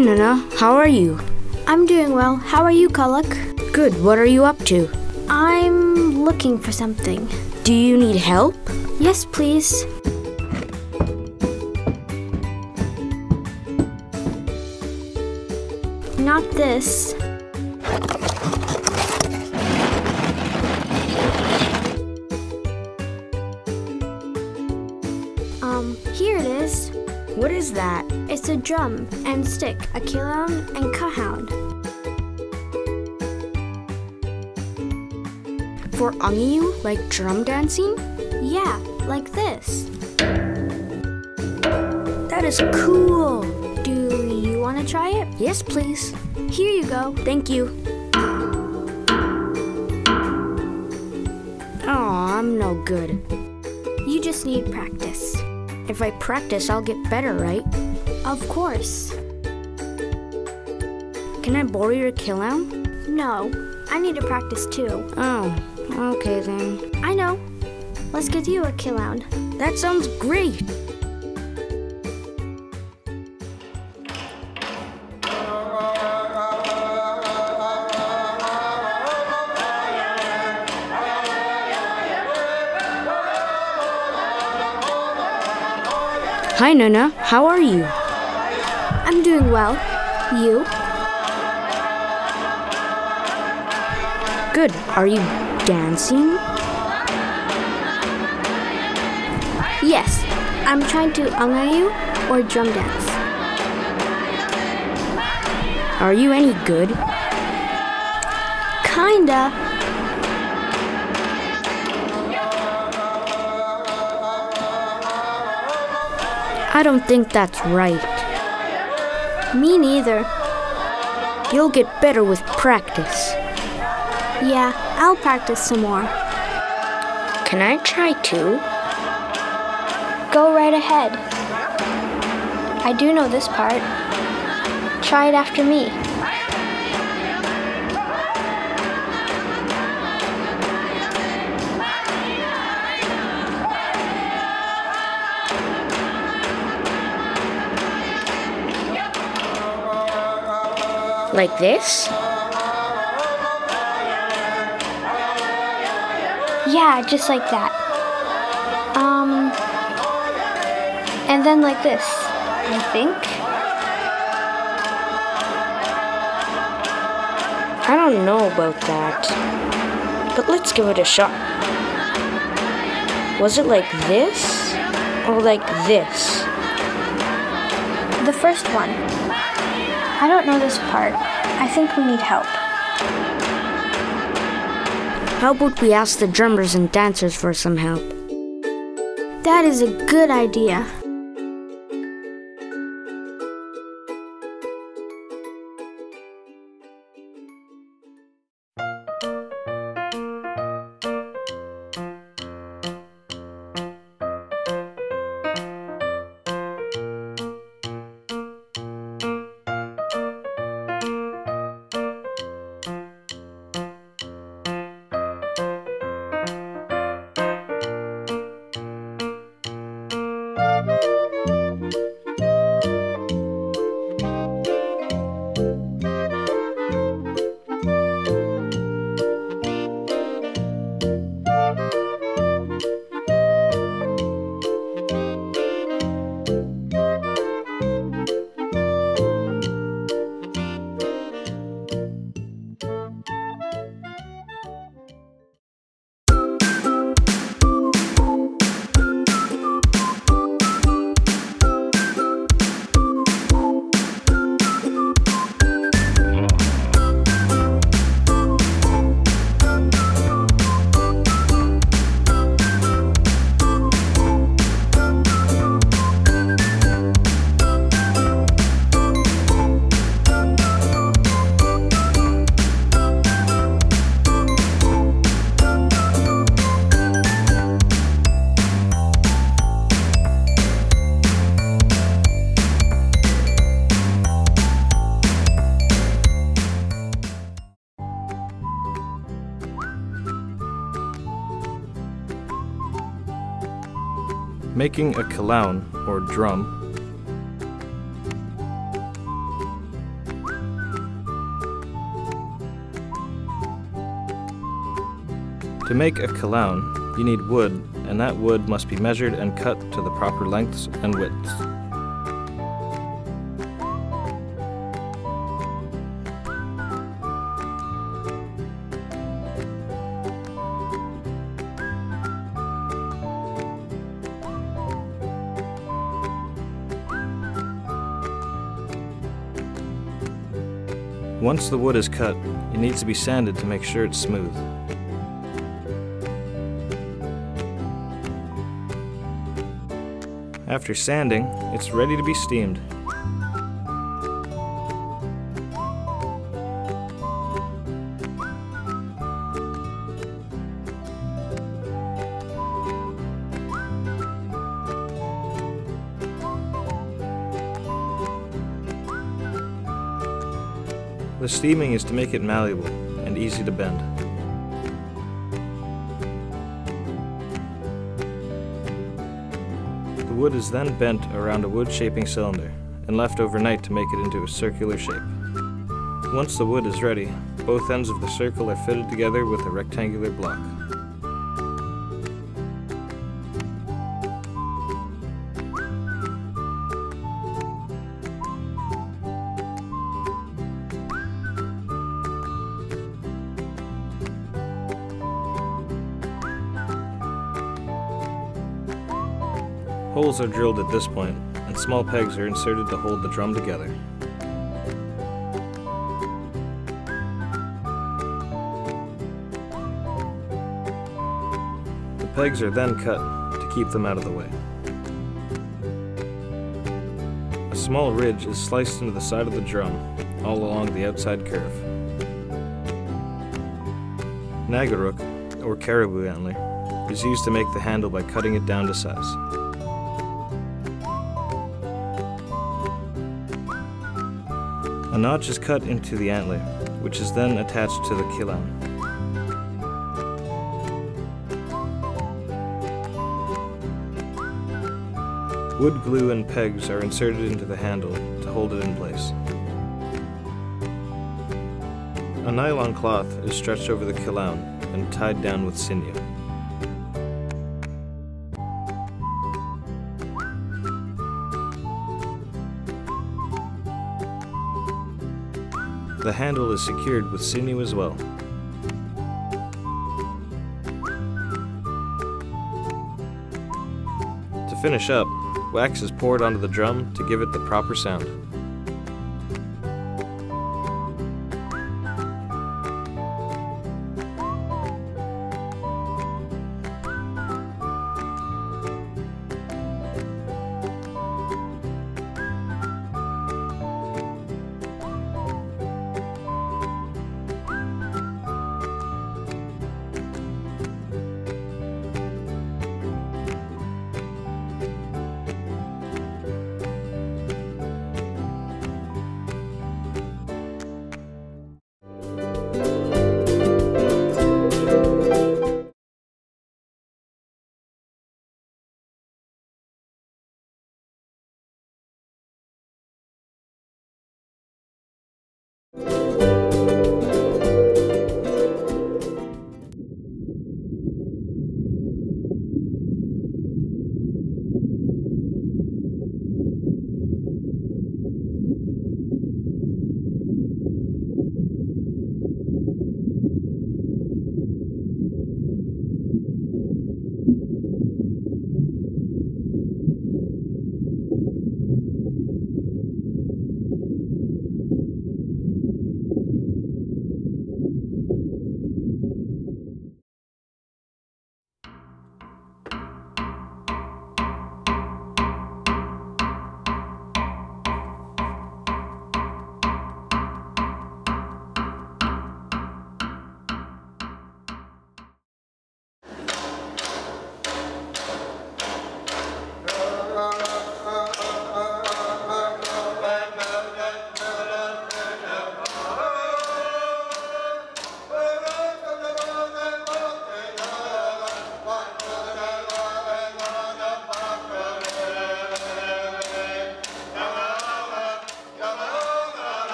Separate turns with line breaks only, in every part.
Hi Nana, how are you?
I'm doing well. How are you, IGLAQ?
Good, what are you up to?
I'm looking for something.
Do you need help?
Yes, please. Not this. Here it is.
What is that?
It's a drum and stick, a killown and cahound.
For ungiu, like drum dancing?
Yeah, like this.
That is cool.
Do you want to try it?
Yes, please.
Here you go.
Thank you. Oh, I'm no good.
You just need practice.
If I practice, I'll get better, right?
Of course.
Can I borrow your killown?
No, I need to practice too.
Oh, okay then.
I know. Let's get you a killown.
That sounds great. Hi Nana, how are you?
I'm doing well. You?
Good. Are you dancing?
Yes, I'm trying to ungayu or drum dance.
Are you any good?
Kinda.
I don't think that's right.
Me neither.
You'll get better with practice.
Yeah, I'll practice some more.
Can I try too?
Go right ahead. I do know this part. Try it after me.
Like this?
Yeah, just like that. And then like this, I think.
I don't know about that. But let's give it a shot. Was it like this? Or like this?
The first one. I don't know this part. I think we need help.
How about we ask the drummers and dancers for some help?
That is a good idea.
Making a killown, or drum, To make a clown, you need wood, and that wood must be measured and cut to the proper lengths and widths. Once the wood is cut, it needs to be sanded to make sure it's smooth. After sanding, it's ready to be steamed. The steaming is to make it malleable and easy to bend. The wood is then bent around a wood-shaping cylinder and left overnight to make it into a circular shape. Once the wood is ready, both ends of the circle are fitted together with a rectangular block. Holes are drilled at this point, and small pegs are inserted to hold the drum together. The pegs are then cut to keep them out of the way. A small ridge is sliced into the side of the drum, all along the outside curve. Nagaruk, or caribou antler, is used to make the handle by cutting it down to size. A notch is cut into the antler, which is then attached to the kilan. Wood glue and pegs are inserted into the handle to hold it in place. A nylon cloth is stretched over the kilan and tied down with sinew. The handle is secured with sinew as well. To finish up, wax is poured onto the drum to give it the proper sound.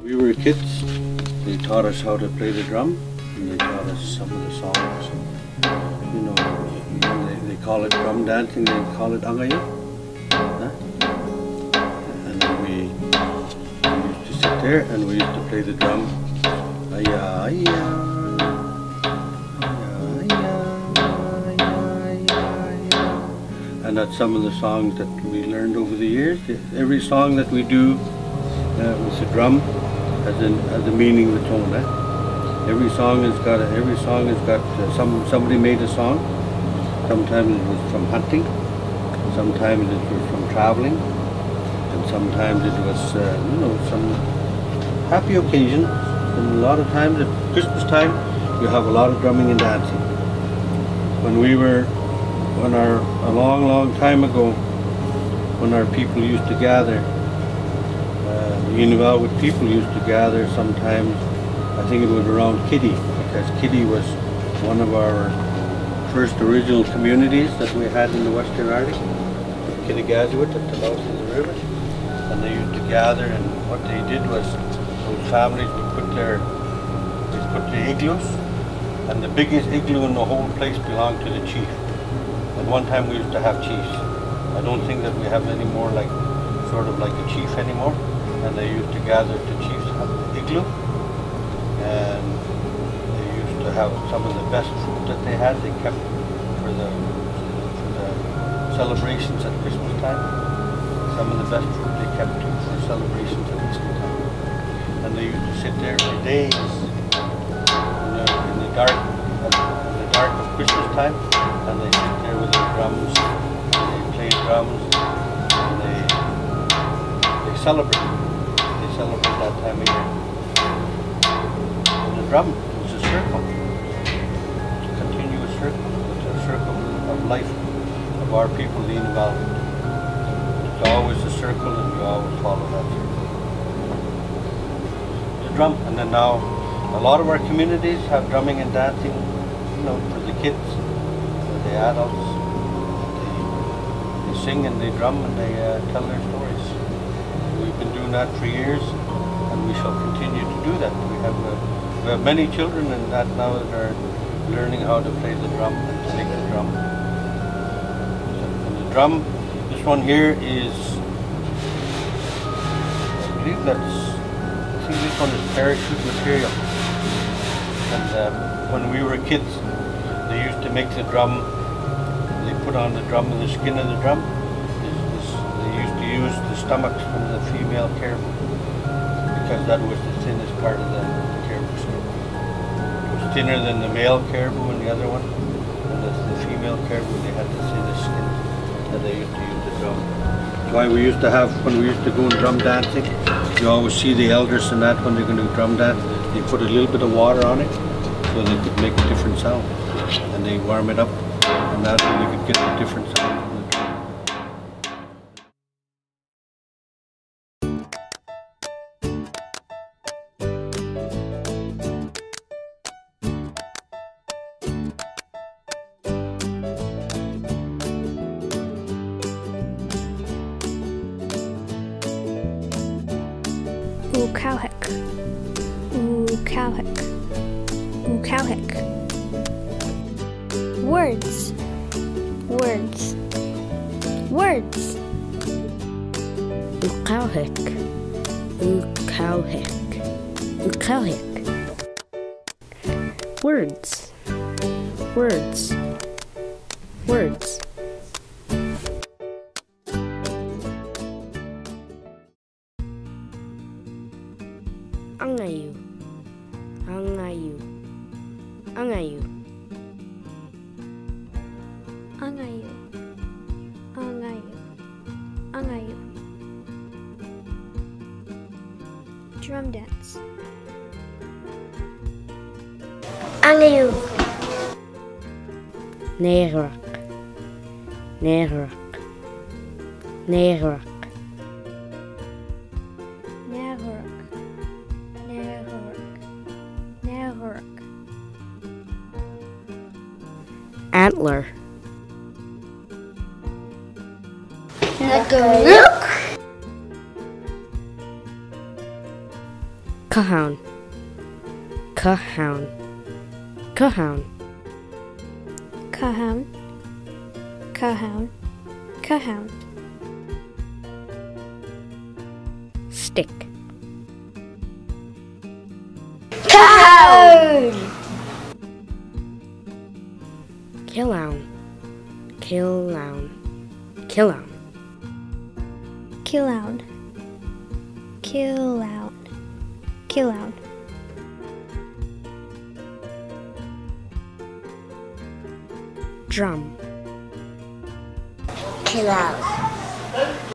We were kids, they taught us how to play the drum, and they taught us some of the songs. You know, they call it drum dancing, they call it angayo. Huh? And then we used to sit there and we used to play the drum. Aya, aya, and that's some of the songs that we learned over the years. Every song that we do with the drum has a meaning of its own. Every song has got somebody made a song. Sometimes it was from hunting, sometimes it was from traveling, and sometimes it was some happy occasion. And a lot of times at Christmas time, you have a lot of drumming and dancing. A long time ago, when our people used to gather, the Inuit people used to gather sometimes, I think it was around Kitty, because Kitty was one of our first original communities that we had in the Western Arctic, Kittigazuit at the mouth of the river. And they used to gather, and what they did was those families would put their igloos, and the biggest igloo in the whole place belonged to the chief. And one time we used to have chiefs. I don't think that we have any more sort of like a chief anymore. And they used to gather at the chief's igloo, and they used to have some of the best food that they had. They kept for the celebrations at Christmas time. Some of the best food they kept for celebrations at Christmas time. And they used to sit there for days in the dark of Christmas time, and they sit there with their drums, and they play drums, and they celebrate. They celebrate that time of year. And the drum is a circle. It's a continuous circle. It's a circle of life of our people, the Inuit. It's always a circle, and you always follow that circle. The drum, and then now a lot of our communities have drumming and dancing, you know, for the kids, for the adults. They sing and they drum and they tell their stories. We've been doing that for years, and we shall continue to do that. We have many children and that now that are learning how to play the drum and to make the drum. And the drum, this one here is, I believe this one is parachute material. And when we were kids, they used to make the drum, they put on the drum and the skin of the drum. They used to use the stomachs from the female caribou because that was the thinnest part of the caribou skin. It was thinner than the male caribou and the other one. And the female caribou, they had the thinnest skin that they used to use the drum. That's why we used to have, when we used to go in drum dancing, you always see the elders and that when they're going to do drum dance, they put a little bit of water on it so they could make a different sound. And they warm it up, and that's when you could get the different sound from the drum.
IGLAQ. IGLAQ. IGLAQ. Words. Words. Words.
IGLAQ. IGLAQ. IGLAQ. Words. Words. Words. Angayu. Angayu. Angayu.
Angayu. Angayu. Angayu. Drum dance.
Angayu.
IGLAQ. IGLAQ. IGLAQ. Antler.
IGLAQ.
Cahound. Cahound. Cahound.
Cahound. Cahound. Cahound.
Stick.
Cahound.
Killown. Killown. Killown.
Killown. Killown. Killown.
Drum.
Kill out.